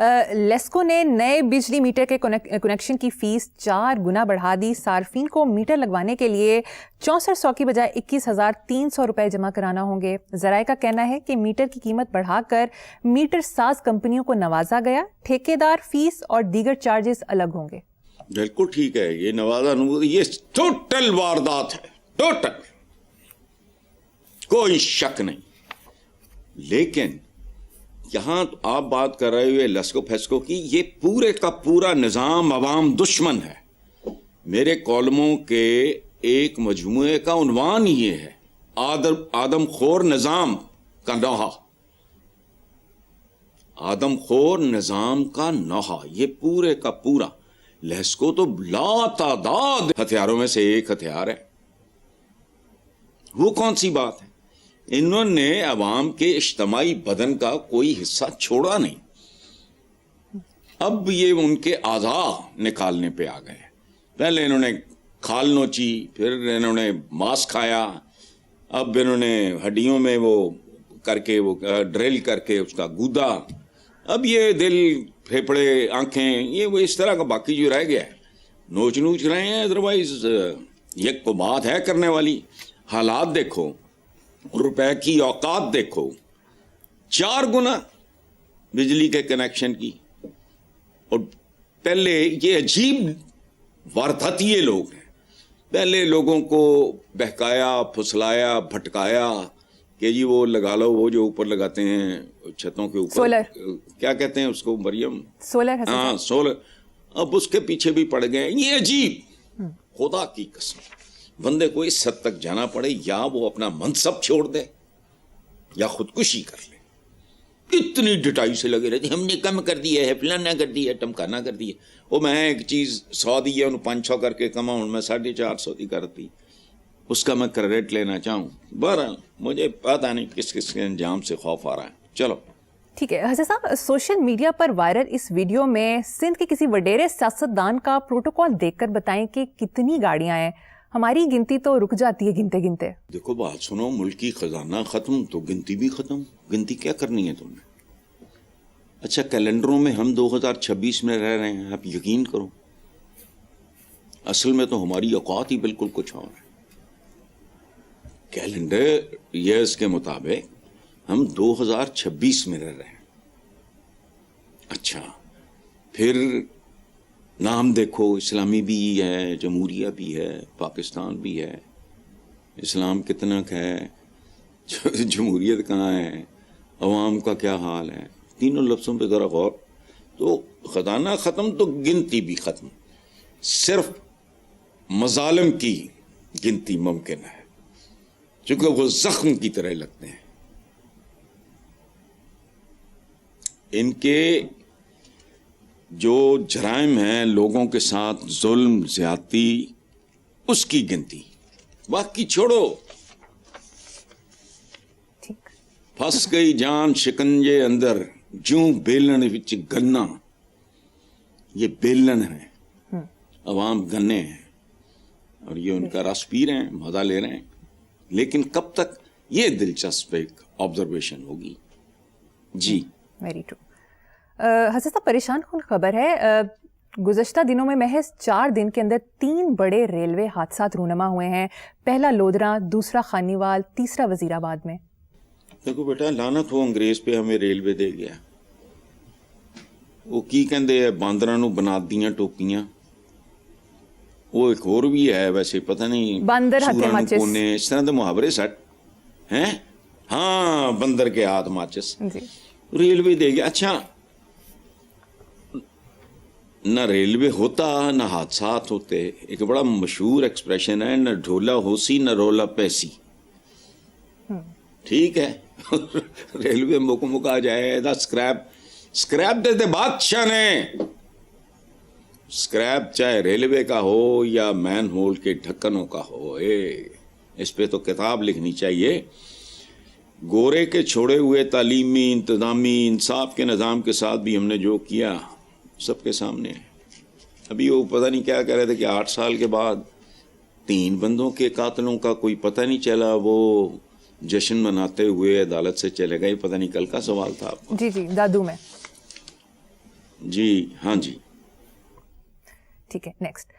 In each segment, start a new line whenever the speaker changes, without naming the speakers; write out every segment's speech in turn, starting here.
لیسکو نے نئے بجلی میٹر کے کنیکشن کی فیس 4 گنا بڑھا دی. صارفین کو میٹر لگوانے کے لیے 6400 کی بجائے 21300 روپے جمع کرانا ہوں گے. ذرائع کا کہنا ہے کہ میٹر کی قیمت بڑھا کر میٹر ساز کمپنیوں کو نوازا گیا. ٹھیکیدار فیس اور دیگر چارجز الگ ہوں گے.
بالکل ٹھیک ہے. یہ نوازا یہ ٹوٹل واردات ہے, ٹوٹل, کوئی شک نہیں. لیکن یہاں آپ بات کر رہے ہوئے لسکو پھسکو کی, یہ پورے کا پورا نظام عوام دشمن ہے. میرے کالموں کے ایک مجموعے کا عنوان یہ ہے, آدم خور نظام کا نوحہ. آدم خور نظام کا نوحہ, یہ پورے کا پورا. لسکو تو لا تعداد ہتھیاروں میں سے ایک ہتھیار ہے. وہ کون سی بات ہے؟ انہوں نے عوام کے اجتماعی بدن کا کوئی حصہ چھوڑا نہیں. اب یہ ان کے اعضاء نکالنے پہ آ گئے. پہلے انہوں نے کھال نوچی, پھر انہوں نے ماس کھایا, اب انہوں نے ہڈیوں میں وہ کر کے وہ ڈرل کر کے اس کا گودا, اب یہ دل, پھیپھڑے, آنکھیں, یہ وہ اس طرح کا باقی جو رہ گیا ہے نوچ نوچ رہے ہیں. ادروائز یہ کو بات ہے کرنے والی. حالات دیکھو, روپے کی اوقات دیکھو, 4 گنا بجلی کے کنیکشن کی. اور پہلے یہ عجیب وارداتیے لوگ ہیں, پہلے لوگوں کو بہکایا, پھسلایا, بھٹکایا کہ جی وہ لگا لو, وہ جو اوپر لگاتے ہیں چھتوں کے اوپر,
سولر,
کیا کہتے ہیں اس کو مریم,
سولر.
ہاں سولر. اب اس کے پیچھے بھی پڑ گئے. یہ عجیب, خدا کی قسم بندے کو اس حد تک جانا پڑے, یا وہ اپنا منصب چھوڑ دے یا خودکشی کر لے. اتنی ڈٹائی سے لگے رہتے, ہم نے کم کر دیا ہے, فلانا کر دیا ہے, ٹمکانا کر دیا. وہ میں ایک چیز 100 دی ہے, انہوں 500 کر کے کماؤں, میں 450 دی کرتی, اس کا میں کریڈٹ لینا چاہوں. بہرحال مجھے پتا نہیں کس کس کے انجام سے خوف آ رہا ہے. چلو
ٹھیک ہے. حسن صاحب, سوشل میڈیا پر وائرل اس ویڈیو میں سندھ کے کسی وڈیرے سیاستدان کا پروٹوکول دیکھ کر بتائیں کہ کتنی گاڑیاں ہیں. ہماری گنتی تو رک جاتی ہے گنتے گنتے.
دیکھو بات سنو, ملکی خزانہ ختم تو گنتی بھی ختم. گنتی کیا کرنی ہے تم نے؟ اچھا کیلنڈروں میں ہم 2026 میں رہ رہے ہیں, آپ یقین کرو اصل میں تو ہماری اوقات ہی بالکل کچھ اور ہے. کیلنڈر ایئرز کے مطابق ہم 2026 میں رہ رہے ہیں. اچھا پھر نام دیکھو, اسلامی بھی ہے, جمہوریہ بھی ہے, پاکستان بھی ہے. اسلام کتنا ہے, جمہوریت کہاں ہے, عوام کا کیا حال ہے, تینوں لفظوں پہ ذرا غور. تو خزانہ ختم تو گنتی بھی ختم. صرف مظالم کی گنتی ممکن ہے, چونکہ وہ زخم کی طرح لگتے ہیں. ان کے جو جرائم ہیں, لوگوں کے ساتھ ظلم زیادتی, اس کی گنتی. باقی چھوڑو. پھنس گئی جان شکنجے اندر, جوں بیلن وچ گنا. یہ بیلن ہے, عوام گنے ہیں, اور یہ ان کا رس پی رہے ہیں, مزہ لے رہے ہیں. لیکن کب تک, یہ دلچسپ ایک آبزرویشن ہوگی. جی
ویری ٹرو. حسن صاحب, پریشان کن خبر ہے, گزشتہ دنوں میں محض 4 دن کے اندر 3 بڑے ریلوے حادثات رونما ہوئے ہیں. پہلا لودھرا, دوسرا خانیوال, تیسرا وزیر آباد میں.
دیکھو بیٹا, لعنت ہو انگریز پہ, ہمیں ریلوے دے گیا. وہ کی کہندے ہیں, باندراں نو بنا دیاں ٹوپیاں. وہ ایک اور بھی ہے ویسے, پتہ نہیں,
بندر ہاتھے ماچس,
اس طرح دے محاورے سٹ ہیں. ہاں, بندر کے ہاتھ ماچس. ریلوے دے گیا. اچھا, نہ ریلوے ہوتا نہ حادثات ہوتے. ایک بڑا مشہور ایکسپریشن ہے, نہ ڈھولا ہوسی نہ رولا پیسی. ٹھیک ہے, ریلوے مکا جائے دا اسکریپ دیتے بادشاہ نے. اسکریپ چاہے ریلوے کا ہو یا مین ہول کے ڈھکنوں کا ہو, اس پہ تو کتاب لکھنی چاہیے. گورے کے چھوڑے ہوئے تعلیمی, انتظامی, انصاف کے نظام کے ساتھ بھی ہم نے جو کیا سب کے سامنے ہے. ابھی وہ پتہ نہیں کیا کہہ رہے تھے کہ 8 سال کے بعد 3 بندوں کے قاتلوں کا کوئی پتہ نہیں چلا, وہ جشن مناتے ہوئے عدالت سے چلے گئے. پتہ نہیں کل کا سوال تھا آپ کو.
جی دادو میں.
جی ہاں جی.
ٹھیک ہے. نیکسٹ،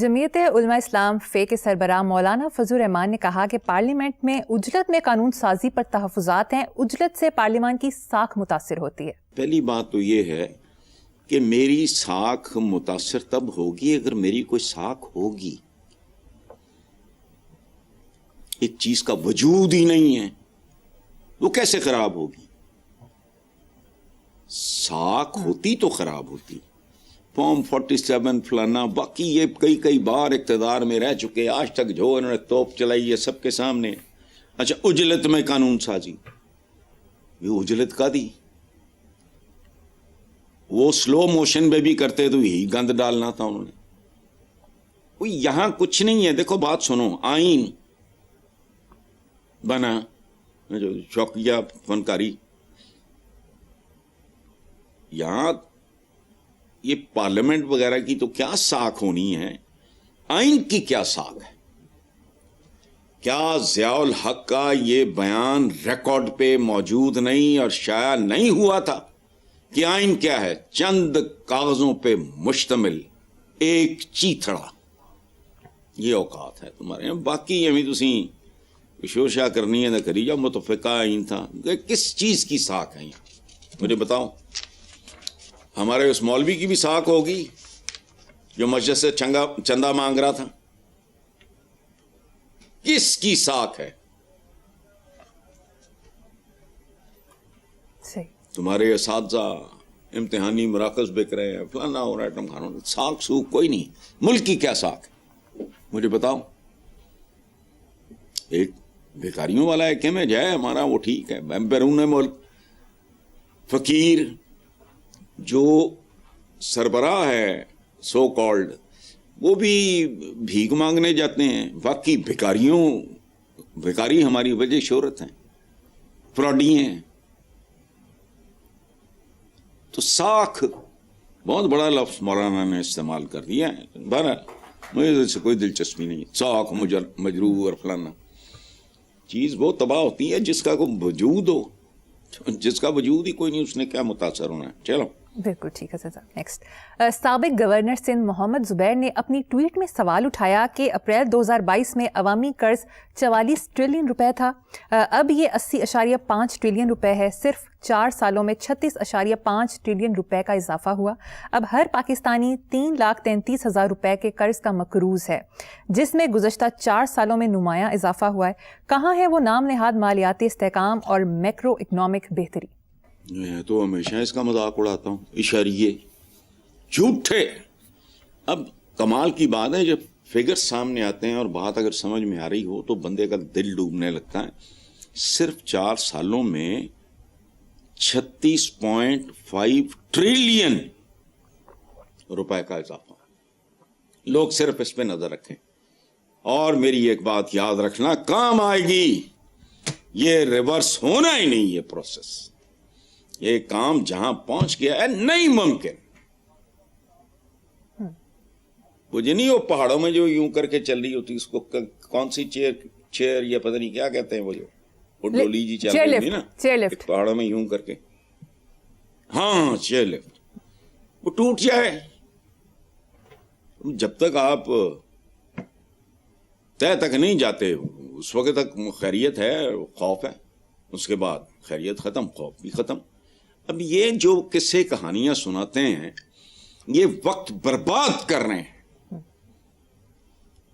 جمعیت علماء اسلام فے کے سربراہ مولانا فضل الرحمان نے کہا کہ پارلیمنٹ میں اجلت میں قانون سازی پر تحفظات ہیں، اجلت سے پارلیمان کی ساکھ متاثر ہوتی ہے.
پہلی بات تو یہ ہے کہ میری ساکھ متاثر تب ہوگی اگر میری کوئی ساکھ ہوگی. ایک چیز کا وجود ہی نہیں ہے وہ کیسے خراب ہوگی؟ ساکھ ہوتی تو خراب ہوتی. فارم 47 فلانا باقی یہ کئی بار اقتدار میں رہ چکے، آج تک جو انہوں نے توپ چلائی ہے سب کے سامنے. اچھا اجلت میں قانون سازی، یہ اجلت کا دی، وہ سلو موشن میں بھی کرتے تو یہی گند ڈالنا تھا انہوں نے. وہ یہاں کچھ نہیں ہے. دیکھو بات سنو، آئین بنا جو شوقیہ فنکاری، یہاں یہ پارلیمنٹ وغیرہ کی تو کیا ساکھ ہونی ہے، آئین کی کیا ساکھ ہے؟ کیا ضیاء الحق کا یہ بیان ریکارڈ پہ موجود نہیں اور شائع نہیں ہوا تھا کہ آئین کیا ہے؟ چند کاغذوں پہ مشتمل ایک چیتھڑا. یہ اوقات ہے تمہارے. باقی ہمیں تسی شوشا کرنی ہے نہ کری جا. متفقہ آئین تھا، کس چیز کی ساکھ ہے یہاں مجھے بتاؤ. ہمارے اس مولوی کی بھی ساکھ ہوگی جو مسجد سے چندہ مانگ رہا تھا. کس کی ساکھ ہے؟ تمہارے اساتذہ امتحانی مراکز بک رہے ہیں، فلانا ہو رہا ہے، ٹمکانا. ساکھ سوکھ کوئی نہیں. ملک کی کیا ساکھ ہے مجھے بتاؤ. ایک بھیکاریوں والا ایک امیج ہے ہمارا، وہ ٹھیک ہے. بیرون ملک فقیر جو سربراہ ہے سو کالڈ، وہ بھی بھیک مانگنے جاتے ہیں. باقی بھیکاری ہماری وجہ شہرت ہیں، فراڈی ہیں. تو ساکھ بہت بڑا لفظ مولانا نے استعمال کر دیا ہے. بہرحال مجھے اس سے کوئی دلچسپی نہیں. ساکھ مجروح اور فلانا چیز وہ تباہ ہوتی ہے جس کا کوئی وجود ہو. جس کا وجود ہی کوئی نہیں اس نے کیا متاثر ہونا ہے. چلو
بالکل ٹھیک ہے سر. نیکسٹ، سابق گورنر سندھ محمد زبیر نے اپنی ٹویٹ میں سوال اٹھایا کہ اپریل 2022 میں عوامی قرض 44 ٹریلین روپے تھا، اب یہ 80.5 ٹریلین روپے ہے. صرف 4 سالوں میں 36.5 ٹریلین روپے کا اضافہ ہوا. اب ہر پاکستانی 3,33,000 روپے کے قرض کا مقروض ہے، جس میں گزشتہ 4 سالوں میں نمایاں اضافہ ہوا ہے. کہاں ہے وہ نام نہاد مالیاتی استحکام اور میکرو اکنامک بہتری؟
میں تو ہمیشہ اس کا مذاق اڑاتا ہوں. اشاریے جھوٹے. اب کمال کی بات ہے جب فگر سامنے آتے ہیں اور بات اگر سمجھ میں آ رہی ہو تو بندے کا دل ڈوبنے لگتا ہے. صرف 4 سالوں میں 36.5 ٹریلین روپے کا اضافہ. لوگ صرف اس پہ نظر رکھیں اور میری ایک بات یاد رکھنا کام آئے گی. یہ ریورس ہونا ہی نہیں. یہ پروسیس، یہ کام جہاں پہنچ گیا ہے نہیں ممکن. وہ جو نہیں وہ پہاڑوں میں جو یوں کر کے چل رہی ہوتی اس کو کون سی چیئر یا پتہ نہیں کیا کہتے ہیں وہ جو ڈولی جی چل رہی تھی نا پہاڑوں میں یوں کر کے، ہاں چیئر لفٹ، وہ ٹوٹ جائے. جب تک آپ طے تک نہیں جاتے اس وقت تک خیریت ہے، خوف ہے. اس کے بعد خیریت ختم، خوف بھی ختم. اب یہ جو قصے کہانیاں سناتے ہیں یہ وقت برباد کر رہے ہیں.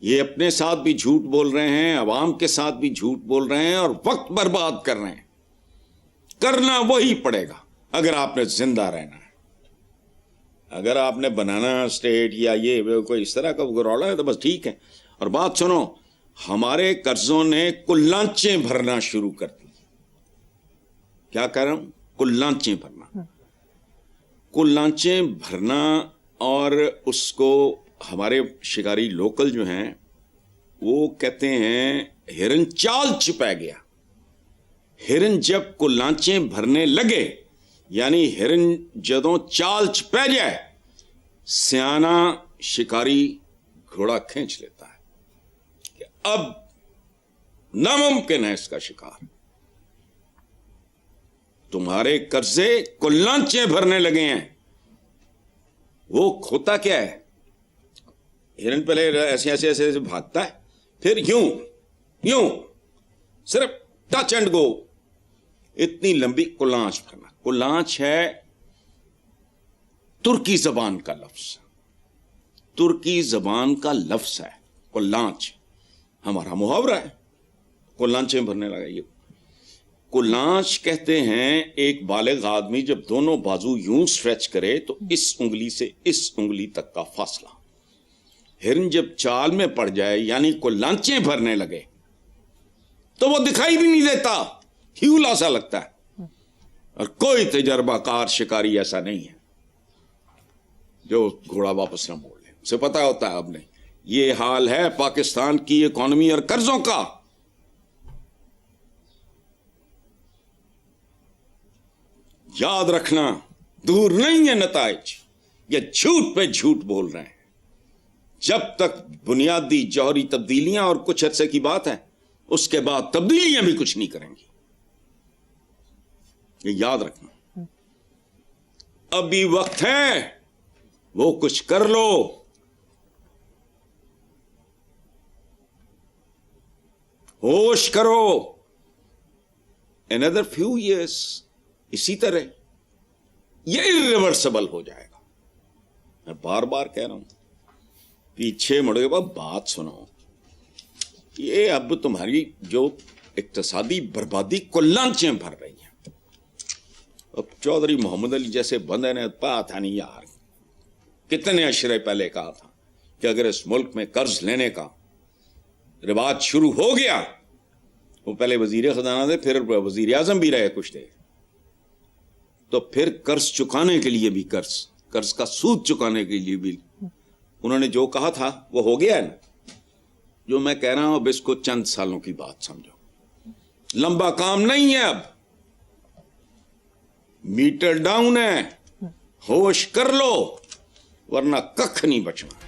یہ اپنے ساتھ بھی جھوٹ بول رہے ہیں، عوام کے ساتھ بھی جھوٹ بول رہے ہیں اور وقت برباد کر رہے ہیں. کرنا وہی پڑے گا اگر آپ نے زندہ رہنا ہے. اگر آپ نے بنانا اسٹیٹ یا یہ کوئی اس طرح کا گروڑا ہے تو بس ٹھیک ہے. اور بات سنو، ہمارے قرضوں نے کلانچیں بھرنا شروع کر دی. کیا کہہ رہا ہوں؟ کلانچیں بھرنا. کلانچیں بھرنا. اور اس کو ہمارے شکاری لوکل جو ہیں وہ کہتے ہیں ہرن چال چھپا گیا. ہرن جب کلانچیں بھرنے لگے یعنی ہرن جدوں چال چھپا جائے سیانا شکاری گھوڑا کھینچ لیتا ہے کہ اب ناممکن ہے اس کا شکار. تمہارے قرضے کلانچیں بھرنے لگے ہیں وہ ہوتا کیا ہے, ہرن پہلے ایسے ایسے ایسے ایسے بھاگتا ہے, پھر یوں صرف ٹچ اینڈ گو, اتنی لمبی کلانچ بھرنا. کلانچ ہے ترکی زبان کا لفظ, ترکی زبان کا لفظ ہے کلانچ. ہمارا محاورہ ہے کلانچیں بھرنے لگا. یہ کلانچ کہتے ہیں ایک بالغ آدمی جب دونوں بازو یوں سٹریچ کرے تو اس انگلی سے اس انگلی تک کا فاصلہ. ہرن جب چال میں پڑ جائے یعنی کلانچیں بھرنے لگے تو وہ دکھائی بھی نہیں دیتا, ہیولا سا لگتا ہے. اور کوئی تجربہ کار شکاری ایسا نہیں ہے جو گھوڑا واپس نہ موڑ لے. اسے پتا ہوتا ہے اب نہیں. یہ حال ہے پاکستان کی اکانومی اور قرضوں کا. یاد رکھنا دور نہیں ہے نتائج, یہ جھوٹ پہ جھوٹ بول رہے ہیں. جب تک بنیادی جوہری تبدیلیاں اور کچھ عرصے کی بات ہے, اس کے بعد تبدیلیاں بھی کچھ نہیں کریں گی, یہ یاد رکھنا. ابھی وقت ہے, وہ کچھ کر لو. ہوش کرو. another few years اسی طرح یہ irreversible ہو جائے گا. میں بار بار کہہ رہا ہوں, پیچھے مڑے کے بعد بات سنو. یہ اب تمہاری جو اقتصادی بربادی کلانچیں بھر رہی ہیں. اب چودھری محمد علی جیسے بندے نے پتا نہیں یار کتنے اشرے پہلے کہا تھا کہ اگر اس ملک میں قرض لینے کا رواج شروع ہو گیا, وہ پہلے وزیر خزانہ تھے پھر وزیر اعظم بھی رہے کچھ دیر, تو پھر قرض چکانے کے لیے بھی قرض کا سود چکانے کے لیے بھی انہوں نے جو کہا تھا وہ ہو گیا ہے نا. جو میں کہہ رہا ہوں اب اس کو چند سالوں کی بات سمجھو, لمبا کام نہیں ہے. اب میٹر ڈاؤن ہے, ہوش کر لو ورنہ ککھ نہیں بچنا.